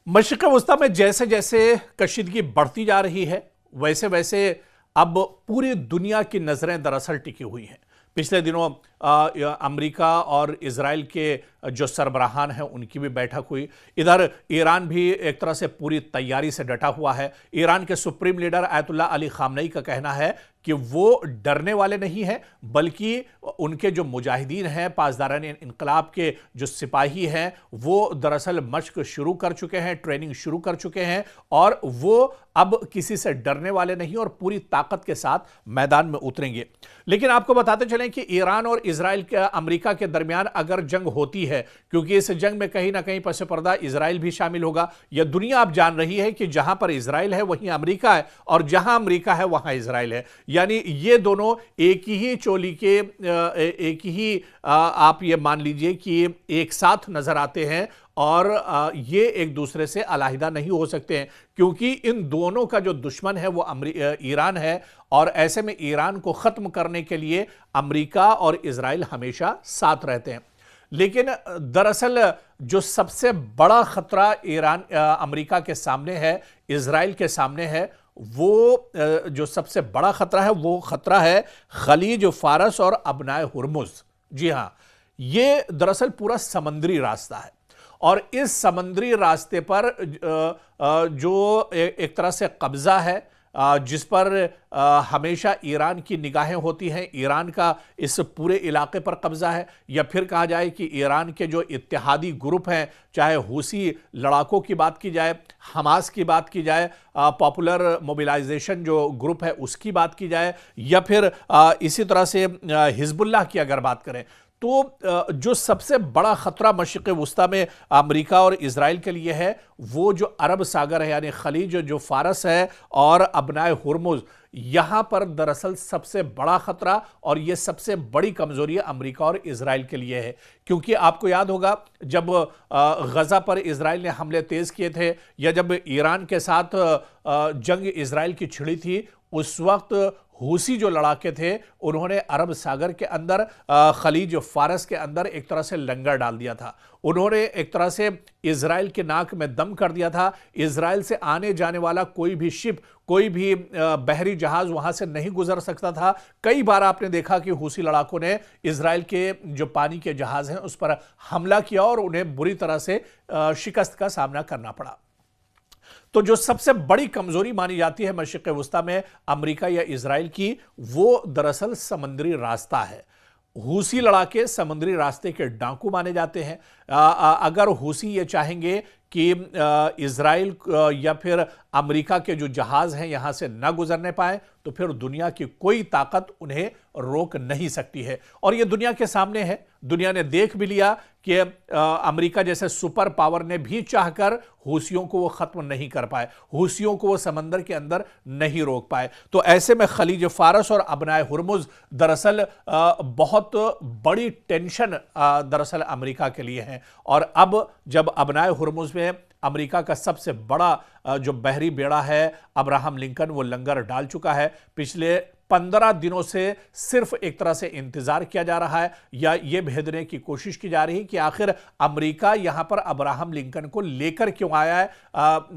मशरिक़ वस्ता में जैसे जैसे कशीदगी बढ़ती जा रही है वैसे वैसे अब पूरी दुनिया की नज़रें दरअसल टिकी हुई हैं। पिछले दिनों अमेरिका और इजराइल के जो सरबराहान हैं उनकी भी बैठक हुई। इधर ईरान भी एक तरह से पूरी तैयारी से डटा हुआ है। ईरान के supreme leader Ayatollah Ali Khamenei का कहना है कि वो डरने वाले नहीं हैं, बल्कि उनके जो मुजाहिदीन हैं, पासदारान इनकलाब के जो सिपाही हैं, वो दरअसल मशक शुरू कर चुके हैं, ट्रेनिंग शुरू कर चुके हैं और वो अब किसी से डरने वाले नहीं और पूरी ताकत के साथ मैदान में उतरेंगे। लेकिन आपको बताते चलें कि ईरान और इजराइल के अमेरिका के दरमियान अगर जंग होती है, क्योंकि इस जंग में कहीं ना कहीं पसे पर्दा इजराइल भी शामिल होगा। यह दुनिया अब जान रही है कि जहां पर इजराइल है वहीं अमेरिका है और जहां अमेरिका है वहां इजराइल है, यानी ये दोनों एक ही चोली के एक ही आप ये मान लीजिए कि एक साथ नजर आते हैं और ये एक दूसरे से अलहदा नहीं हो सकते हैं, क्योंकि इन दोनों का जो दुश्मन है वो ईरान है और ऐसे में ईरान को खत्म करने के लिए अमेरिका और इजराइल हमेशा साथ रहते हैं। लेकिन दरअसल जो सबसे बड़ा खतरा ईरान अमेरिका के सामने है, इजराइल के सामने है, वो जो सबसे बड़ा खतरा है वो खतरा है खलीज फारस और अबनाए हुर्मुज। जी हां, ये दरअसल पूरा समंदरी रास्ता है और इस समंदरी रास्ते पर जो एक तरह से कब्जा है, जिस पर हमेशा ईरान की निगाहें होती हैं, ईरान का इस पूरे इलाके पर कब्जा है, या फिर कहा जाए कि ईरान के जो इत्तेहादी ग्रुप हैं, चाहे हूसी लड़ाकों की बात की जाए, हमास की बात की जाए, पॉपुलर मोबिलाइजेशन जो ग्रुप है उसकी बात की जाए, या फिर इसी तरह से हिजबुल्लाह की अगर बात करें, तो जो सबसे बड़ा खतरा मशरिक़ वस्ता में अमेरिका और इजराइल के लिए है वो जो अरब सागर है, यानी खलीज जो फारस है और अबनाए हुर्मुज, यहां पर दरअसल सबसे बड़ा खतरा और यह सबसे बड़ी कमजोरी अमेरिका और इजराइल के लिए है। क्योंकि आपको याद होगा जब गजा पर इजराइल ने हमले तेज किए थे या जब ईरान के साथ जंग इजराइल की छिड़ी थी, उस वक्त हूसी जो लड़ाके थे उन्होंने अरब सागर के अंदर खलीज फारस के अंदर एक तरह से लंगर डाल दिया था। उन्होंने एक तरह से इजराइल के नाक में दम कर दिया था। इजराइल से आने जाने वाला कोई भी शिप, कोई भी बहरी जहाज वहां से नहीं गुजर सकता था। कई बार आपने देखा कि हूसी लड़ाकों ने इजराइल के जो पानी के जहाज हैं उस पर हमला किया और उन्हें बुरी तरह से शिकस्त का सामना करना पड़ा। तो जो सबसे बड़ी कमजोरी मानी जाती है मशरिक़ वस्ता में अमेरिका या इजराइल की, वो दरअसल समुद्री रास्ता है। हूसी लड़ाके समुद्री रास्ते के डाकू माने जाते हैं। अगर हूसी ये चाहेंगे कि इजराइल या फिर अमेरिका के जो जहाज हैं यहां से न गुजरने पाए, तो फिर दुनिया की कोई ताकत उन्हें रोक नहीं सकती है। और यह दुनिया के सामने है, दुनिया ने देख भी लिया कि अमेरिका जैसे सुपर पावर ने भी चाहकर हूसियों को वो खत्म नहीं कर पाए, हूसियों को वो समंदर के अंदर नहीं रोक पाए। तो ऐसे में खलीज फारस और अबनाए हुर्मुज दरअसल बहुत बड़ी टेंशन दरअसल अमेरिका के लिए है। और अब जब अबनाए हुर्मुज में अमेरिका का सबसे बड़ा जो बहरी बेड़ा है अब्राहम लिंकन, वो लंगर डाल चुका है। पिछले 15 दिनों से सिर्फ एक तरह से इंतजार किया जा रहा है या यह भेदने की कोशिश की जा रही है कि आखिर अमेरिका यहां पर अब्राहम लिंकन को लेकर क्यों आया है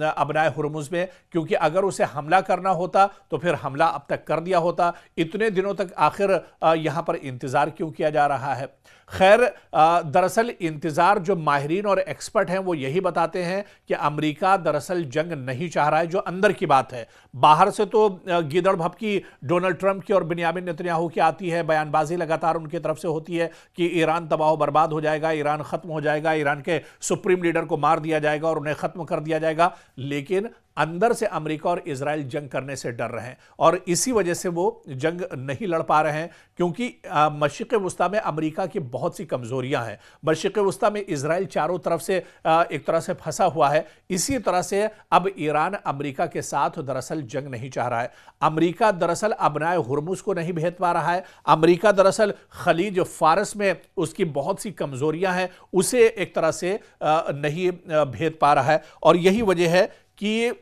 अबनाए हुर्मुज में, क्योंकि अगर उसे हमला करना होता तो फिर हमला अब तक कर दिया होता। इतने दिनों तक आखिर यहां पर इंतजार क्यों किया जा रहा है? खैर, दरअसल इंतजार जो माहिरीन और एक्सपर्ट हैं वो यही बताते हैं कि अमेरिका दरअसल जंग नहीं चाह रहा है, जो अंदर की बात है। बाहर से तो गीदड़ भपकी डोनाल्ड ट्रंप की और बिन्यामिन नेतन्याहू की आती है, बयानबाजी लगातार उनकी तरफ से होती है कि ईरान तबाह बर्बाद हो जाएगा, ईरान खत्म हो जाएगा, ईरान के सुप्रीम लीडर को मार दिया जाएगा और उन्हें खत्म कर दिया जाएगा। लेकिन अंदर से अमेरिका और इजराइल जंग करने से डर रहे हैं और इसी वजह से वो जंग नहीं लड़ पा रहे हैं, क्योंकि मशरिक़ वस्ता में अमेरिका की बहुत सी कमजोरियां हैं। मशरिक़ वस्ता में इजराइल चारों तरफ से एक तरह से फंसा हुआ है। इसी तरह से अब ईरान अमेरिका के साथ दरअसल जंग नहीं चाह रहा है। अमेरिका दरअसल अबनाए हुर्मुज को नहीं भेद पा रहा है। अमेरिका दरअसल खलीज फारस में उसकी बहुत सी कमजोरियां हैं, उसे एक तरह से नहीं भेद पा रहा है। और यही वजह है कि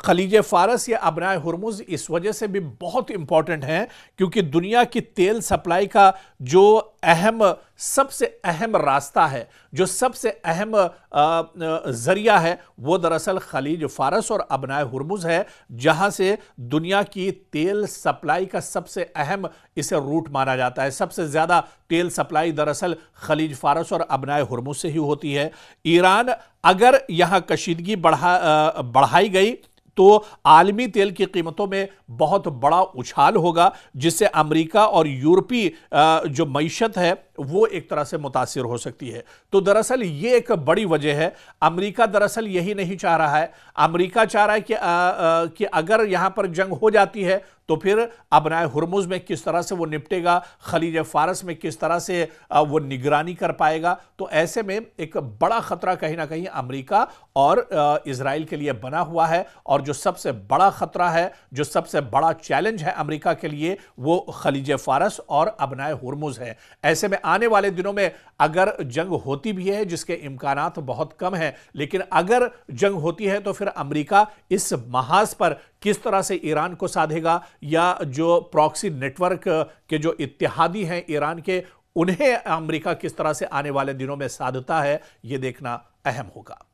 खलीज फारस या अबनाए हुर्मुज इस वजह से भी बहुत इंपॉर्टेंट हैं क्योंकि दुनिया की तेल सप्लाई का जो सबसे अहम रास्ता है, जो सबसे अहम जरिया है, वो दरअसल खलीज फारस और अबनाए हुर्मुज है, जहां से दुनिया की तेल सप्लाई का सबसे अहम इसे रूट माना जाता है। सबसे ज्यादा तेल सप्लाई दरअसल खलीज फारस और अबनाए हुर्मुज से ही होती है। ईरान अगर यहां कशीदगी बढ़ाई गई तो आलमी तेल की कीमतों में बहुत बड़ा उछाल होगा, जिससे अमेरिका और यूरोपीय जो मईशत है वो एक तरह से मुतासिर हो सकती है। तो दरअसल ये एक बड़ी वजह है। अमेरिका दरअसल यही नहीं चाह रहा है। अमेरिका चाह रहा है कि अगर यहां पर जंग हो जाती है तो फिर अबनाए हुर्मुज में किस तरह से वो निपटेगा, खलीज फारस में किस तरह से वो निगरानी कर पाएगा। तो ऐसे में एक बड़ा खतरा कहीं ना कहीं अमेरिका और इजराइल के लिए बना हुआ है। और जो सबसे बड़ा खतरा है, जो सबसे बड़ा चैलेंज है अमेरिका के लिए, वो खलीज फारस और अबनाए हुर्मुज है। ऐसे में आने वाले दिनों में अगर जंग होती भी है, जिसके इम्कानात बहुत कम है, लेकिन अगर जंग होती है तो फिर अमेरिका इस महाज पर किस तरह से ईरान को साधेगा, या जो प्रॉक्सी नेटवर्क के जो इत्तेहादी हैं ईरान के, उन्हें अमेरिका किस तरह से आने वाले दिनों में साधता है, यह देखना अहम होगा।